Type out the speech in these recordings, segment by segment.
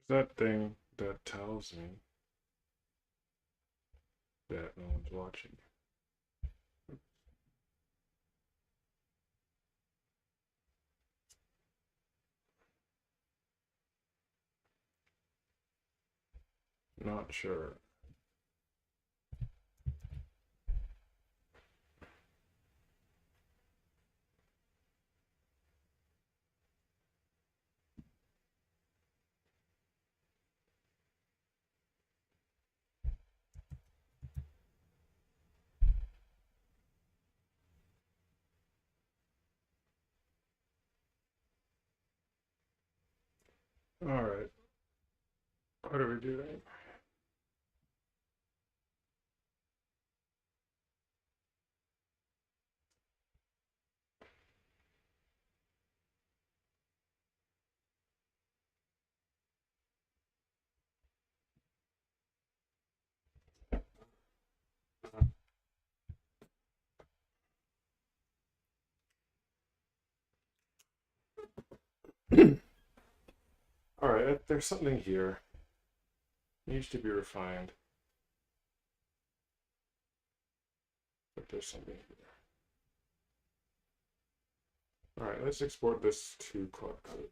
that thing that tells me that no one's watching. Not sure. All right. What are we doing? All right. There's something here. It needs to be refined, but there's something here. All right. Let's export this to Cloud Code.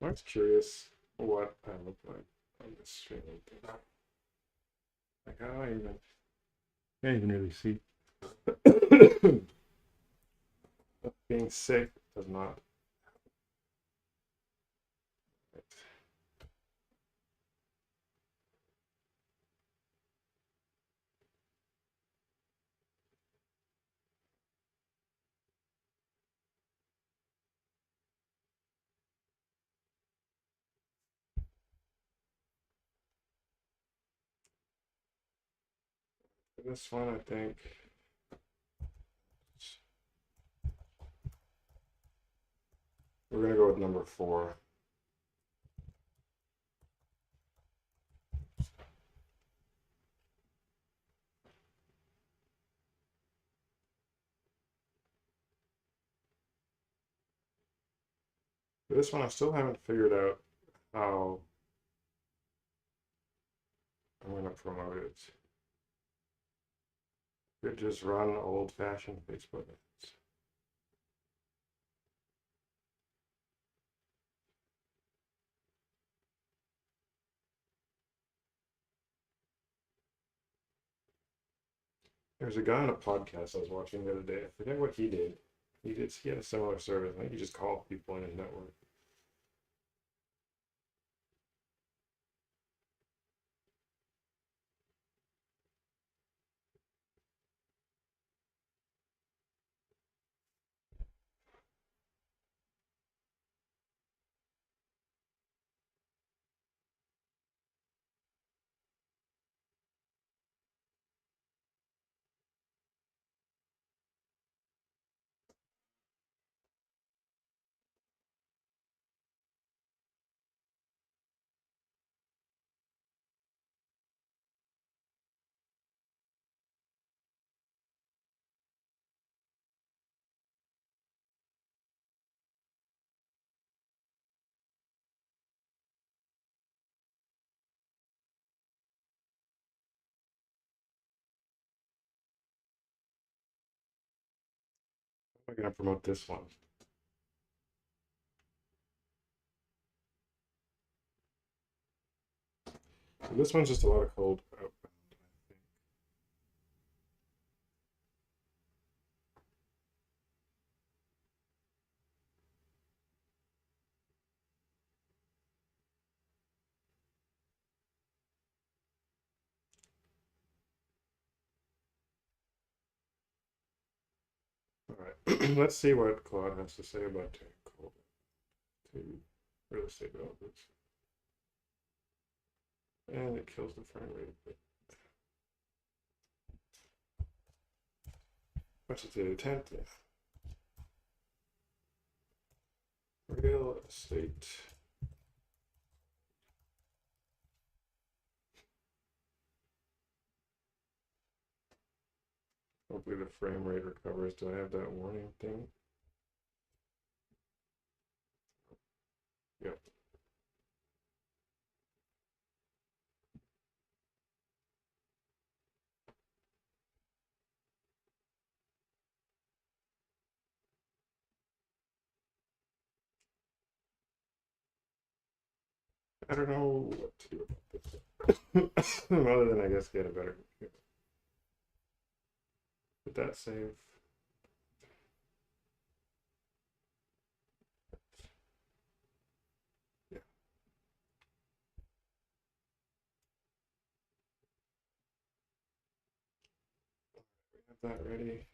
I'm just curious what I look like on this stream. Like, how do I even? Can't even really see. Being sick does not. For this one, I think we're gonna go with number 4. For this one, I still haven't figured out how I'm gonna promote it. Could just run old-fashioned Facebook ads. There's a guy on a podcast I was watching the other day. I forget what he did. He had a similar service. I think he just called people in his network. I'm gonna promote this one. So this one's just a lot of cold outbound, I think. All right, let's see what Claude has to say about cold to real estate developers. And it kills the frame rate a bit. What's it do? 10th? Yeah. the state. Hopefully the frame rate recovers. Do I have that warning thing? Yep. I don't know what to do about this. Other than, I guess, get a better computer. Did that save? Yeah. We have that ready.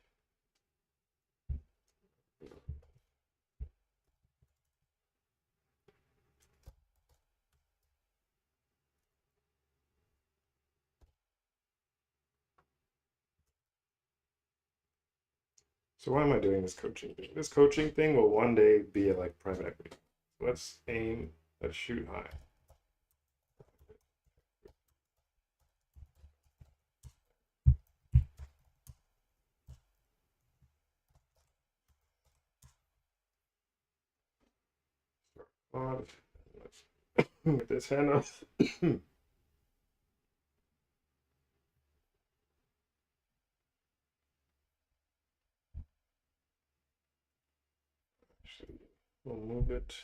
So why am I doing this coaching thing? This coaching thing will one day be like private equity. Let's aim, let's shoot high. Odd. Let's get this hand off. Actually, we'll move it.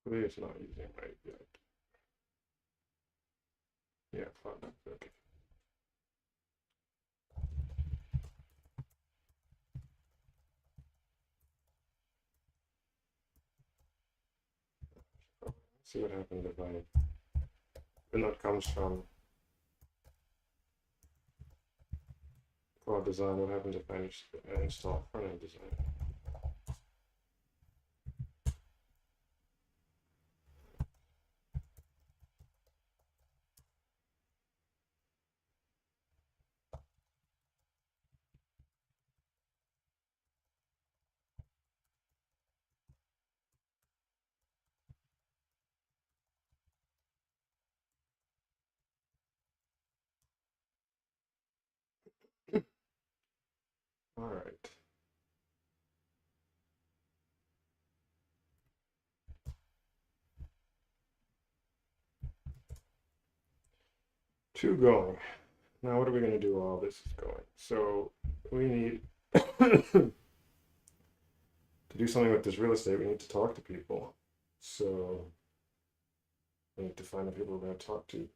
Hopefully it's not using right yet. Yeah, fine. Okay. Let's see what happens if I, and that comes from cloud design. What happens if I install front end design? All right. Two going. Now what are we going to do while this is going? So we need to do something with this real estate. We need to talk to people. So we need to find the people we're going to talk to.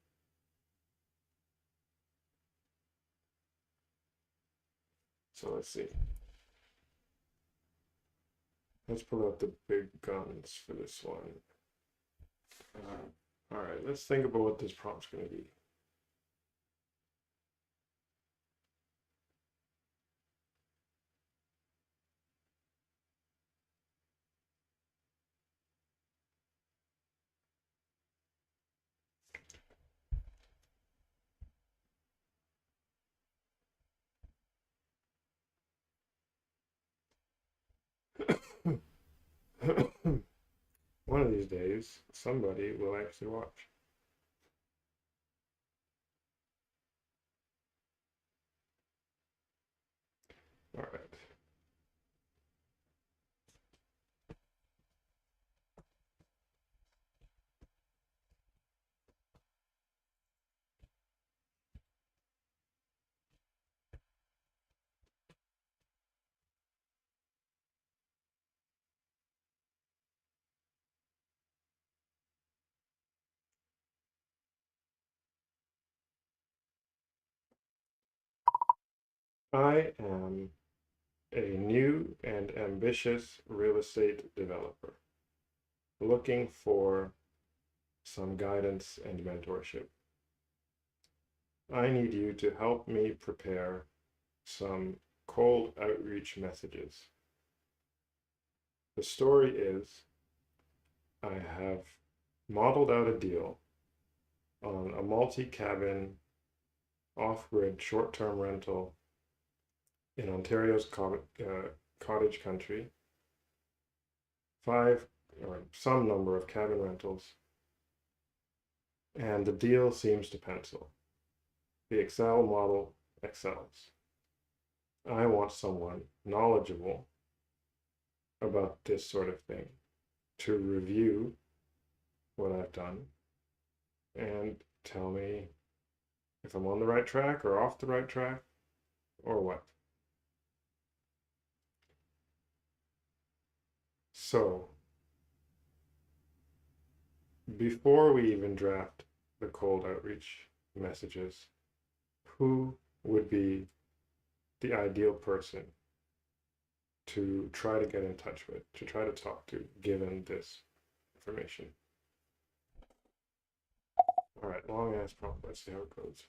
So let's see. Let's pull out the big guns for this one. All right, let's think about what this prompt's going to be. one of these days, somebody will actually watch. All right. I am a new and ambitious real estate developer looking for some guidance and mentorship. I need you to help me prepare some cold outreach messages. The story is I have modeled out a deal on a multi-cabin off-grid short-term rental in Ontario's cottage country, five or some number of cabin rentals, and the deal seems to pencil. The Excel model excels. I want someone knowledgeable about this sort of thing to review what I've done and tell me if I'm on the right track or off the right track or what. So, before we even draft the cold outreach messages, who would be the ideal person to try to get in touch with, to try to talk to, given this information? All right, long ass prompt. Let's see how it goes.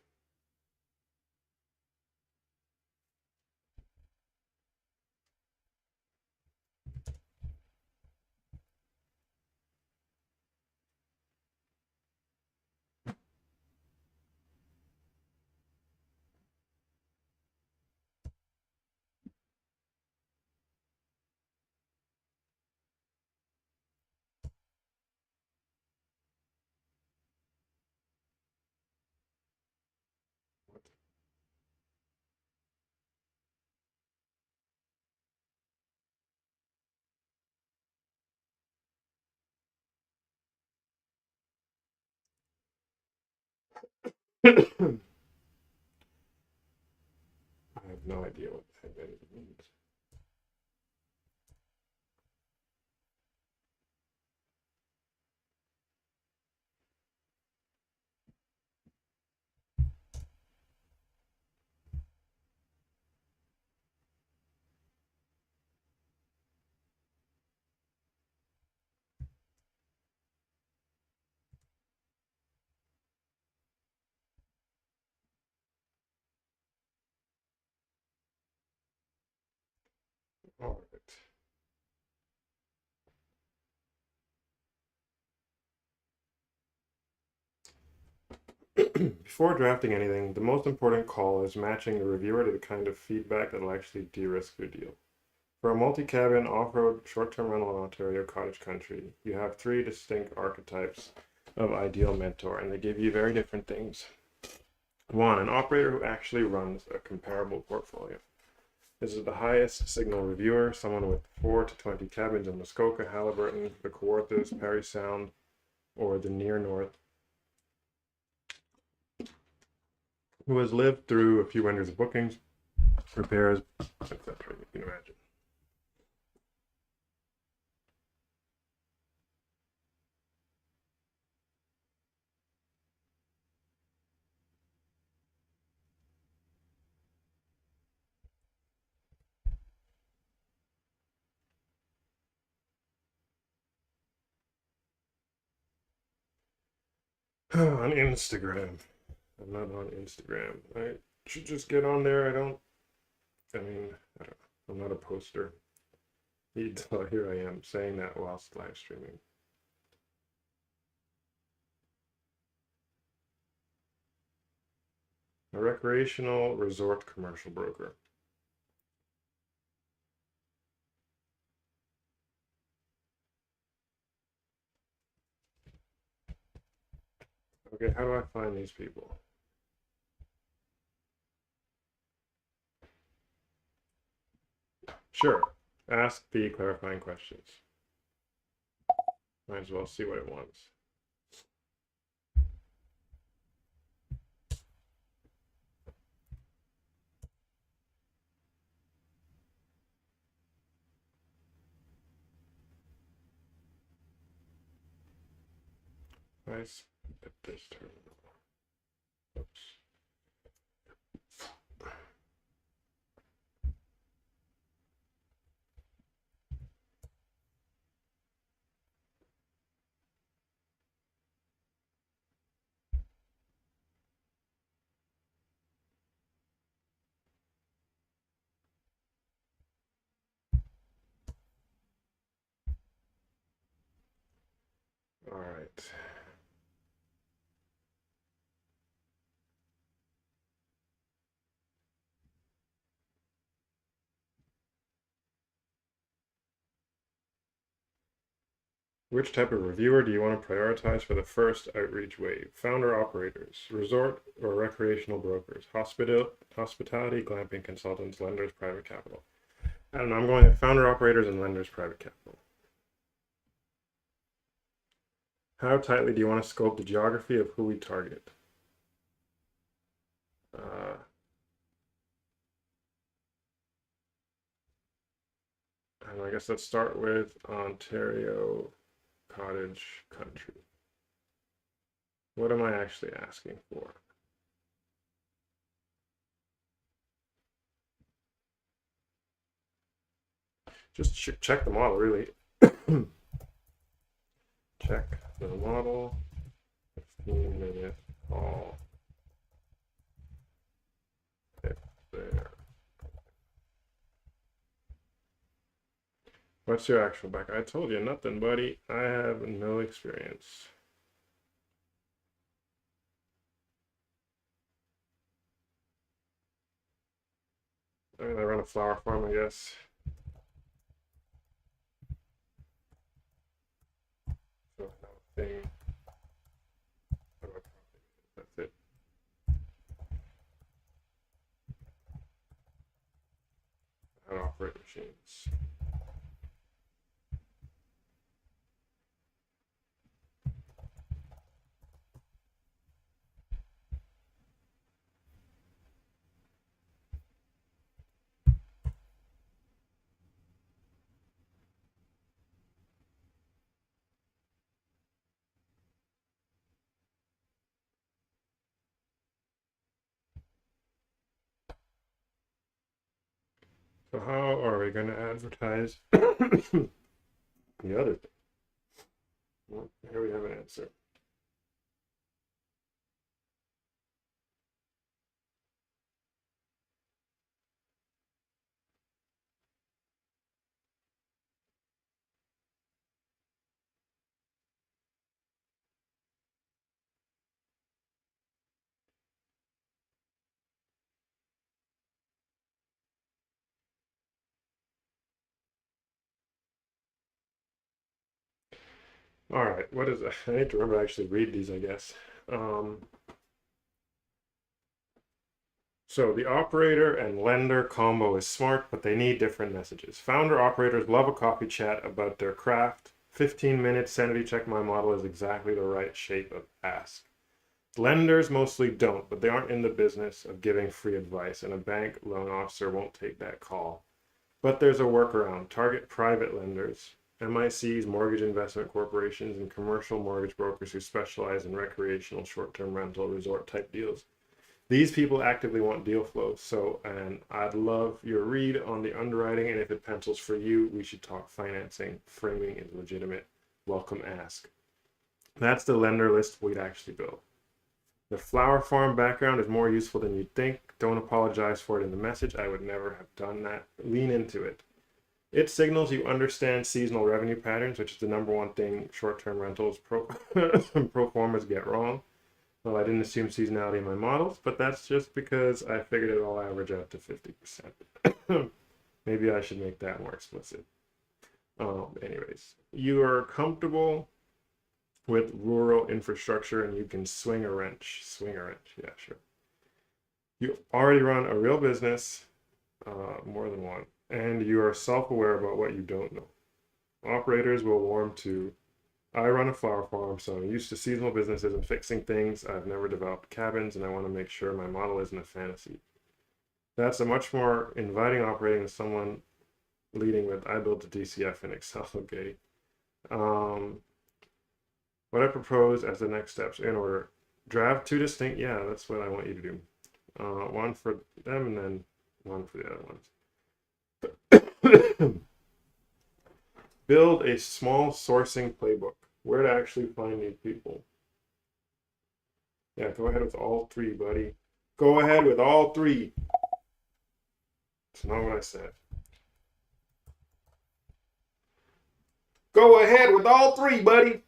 I have no idea what the heck that even means. All right. Before drafting anything, the most important call is matching the reviewer to the kind of feedback that will actually de-risk your deal. For a multi-cabin off-road short-term rental in Ontario cottage country, you have three distinct archetypes of ideal mentor, and they give you very different things. One, an operator who actually runs a comparable portfolio. This is the highest signal reviewer, someone with 4 to 20 cabins in Muskoka, Haliburton, the Kawarthas, Parry Sound, or the near north, who has lived through a few winters of bookings, repairs, etc. You can imagine. On Instagram. I'm not on Instagram. I should just get on there. I mean, I don't know. I'm not a poster. Here I am saying that whilst live streaming. A recreational resort commercial broker. Okay, how do I find these people? Sure, ask the clarifying questions. Might as well see what it wants. Nice. At this terminal. Oops. All right. Which type of reviewer do you want to prioritize for the first outreach wave? Founder operators, resort or recreational brokers, hospitality, glamping consultants, lenders, private capital. I don't know, I'm going with founder operators and lenders, private capital. How tightly do you want to scope the geography of who we target? And I guess let's start with Ontario cottage country. What am I actually asking for? Just check the model, really. Check the model. 15-minute call. There. What's your actual back? I told you nothing, buddy. I have no experience. I mean, I run a flower farm, I guess. So nothing. That's it. How to operate machines. So how are we going to advertise the other thing? Well, here we have an answer. All right, what is it? I need to remember to actually read these, I guess. So the operator and lender combo is smart, but they need different messages. Founder operators love a coffee chat about their craft. 15-minute sanity check my model is exactly the right shape of ask. Lenders mostly don't, but they aren't in the business of giving free advice, and a bank loan officer won't take that call. But there's a workaround. Target private lenders, MICs, mortgage investment corporations, and commercial mortgage brokers who specialize in recreational short-term rental resort type deals. These people actively want deal flow. So, and I'd love your read on the underwriting, and if it pencils for you, we should talk financing. Framing is legitimate. Welcome ask. That's the lender list we'd actually build. The flower farm background is more useful than you'd think. Don't apologize for it in the message. I would never have done that. Lean into it. It signals you understand seasonal revenue patterns, which is the number one thing short-term rentals pro formas get wrong. Well, I didn't assume seasonality in my models, but that's just because I figured it all average out to 50%. Maybe I should make that more explicit. Anyways, you are comfortable with rural infrastructure, and you can swing a wrench. Swing a wrench, yeah, sure. You already run a real business, more than one, and you are self-aware about what you don't know. Operators will warm to, I run a flower farm, so I'm used to seasonal businesses and fixing things. I've never developed cabins, and I want to make sure my model isn't a fantasy. That's a much more inviting operating than someone leading with, I built a DCF in Excel, okay? Um, what I propose as the next steps in order. Draft two distinct, yeah, that's what I want you to do. One for them and then one for the other ones. Build a small sourcing playbook. Where to actually find these people. Yeah, go ahead with all three, buddy. Go ahead with all three. That's not what I said. Go ahead with all three, buddy. I'm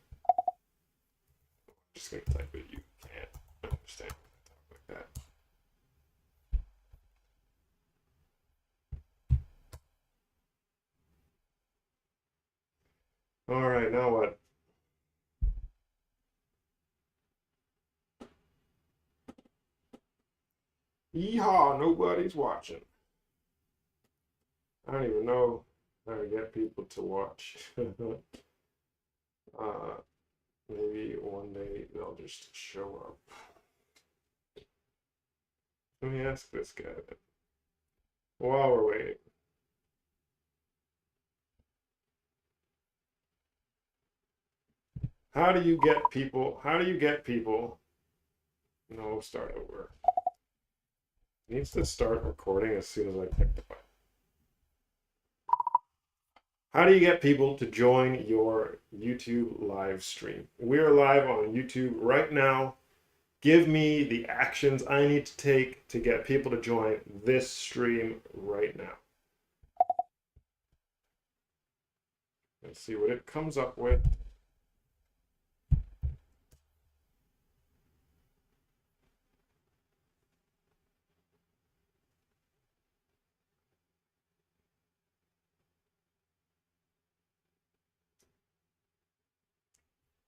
just gonna type it. You can't understand like that. All right, now what? Yeehaw! Nobody's watching. I don't even know how to get people to watch. Maybe one day they'll just show up. Let me ask this guy then. While we're waiting. How do you get people? How do you get people? No, start over. It needs to start recording as soon as I pick the button. How do you get people to join your YouTube live stream? We're live on YouTube right now. Give me the actions I need to take to get people to join this stream right now. Let's see what it comes up with.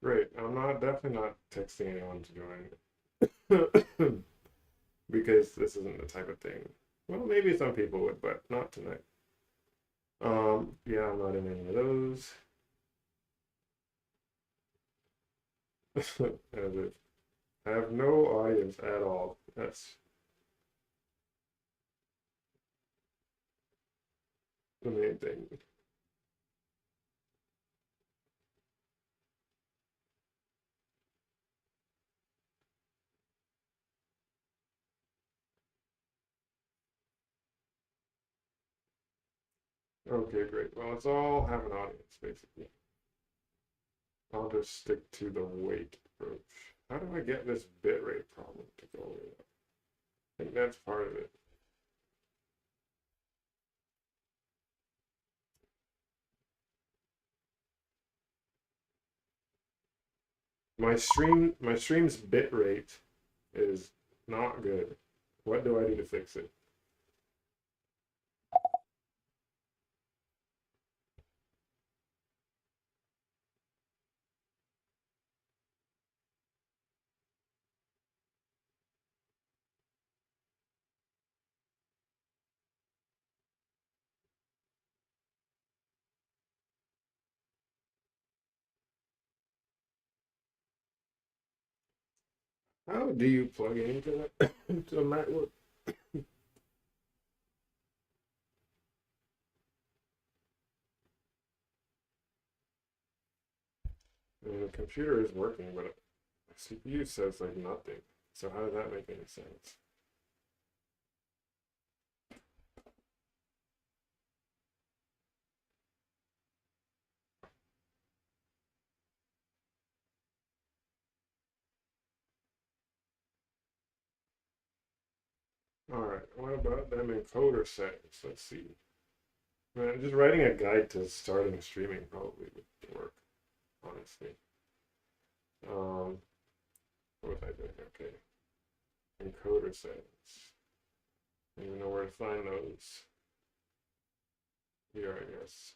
Great. I'm definitely not texting anyone to join because this isn't the type of thing. Well, maybe some people would, but not tonight. Yeah, I'm not in any of those. I have no audience at all. That's the main thing. Okay, great. Well, let's all have an audience, basically. I'll just stick to the weight approach. How do I get this bitrate problem to go away? I think that's part of it. My stream's bitrate is not good. What do I do to fix it? How do you plug it into the MacBook? I mean, the computer is working, but the CPU says like nothing. So how does that make any sense? All right, what about them encoder settings? Let's see. Man, just writing a guide to starting streaming probably would work, honestly. What was I doing? Okay. Encoder settings. I don't even know where to find those. Here, I guess.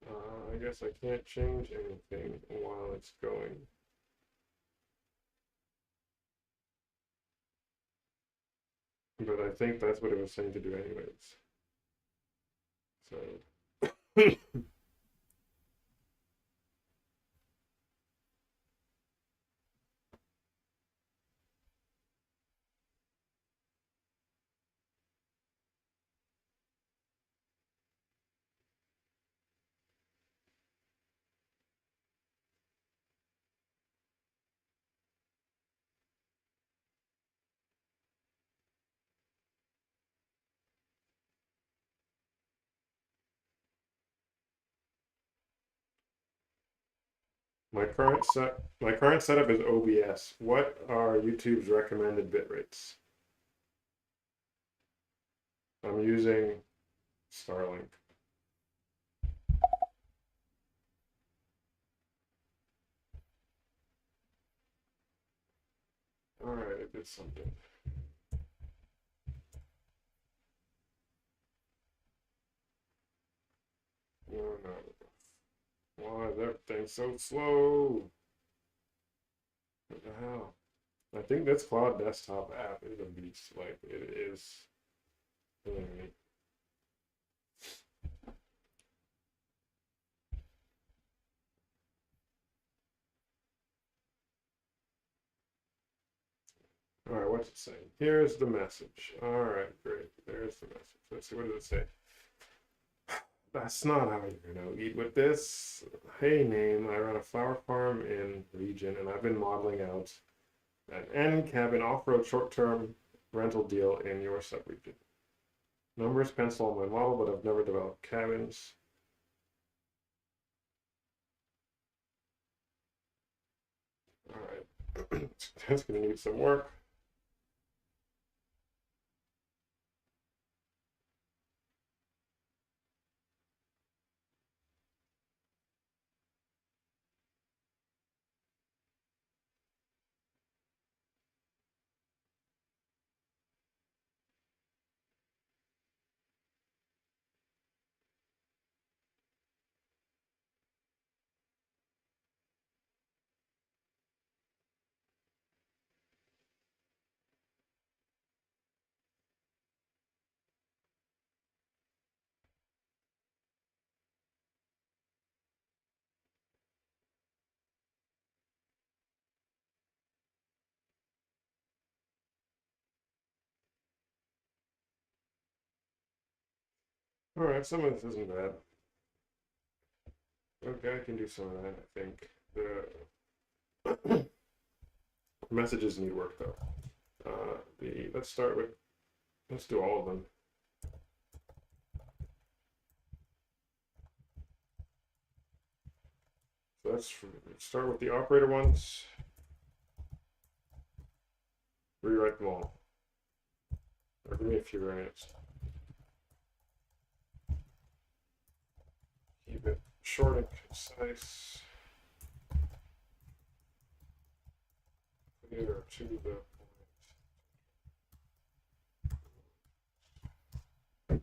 I guess I can't change anything while it's going. But I think that's what it was saying to do anyways. So, my current setup is OBS. What are YouTube's recommended bit rates? I'm using Starlink. All right, I did something. No, no. Why is everything so slow? What the hell? I think this cloud desktop app is a beast. Like it is. Mm. All right, what's it saying? Here's the message. All right, great. There's the message. Let's see. What does it say? That's not how you're gonna eat with this. Hey, name. I run a flower farm in region, and I've been modeling out an end cabin off-road short-term rental deal in your subregion. Numbers pencil on my model, but I've never developed cabins. All right, that's gonna need some work. All right, some of this isn't bad. Okay, I can do some of that. I think the messages need work though. The let's start with let's do all of them. So let's start with the operator ones. Rewrite them all. Or give me a few variants. Keep it short and concise. Clear to the point.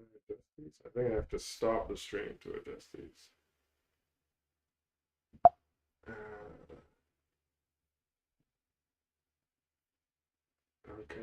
Can I adjust these? I think I have to stop the stream to adjust these. Okay.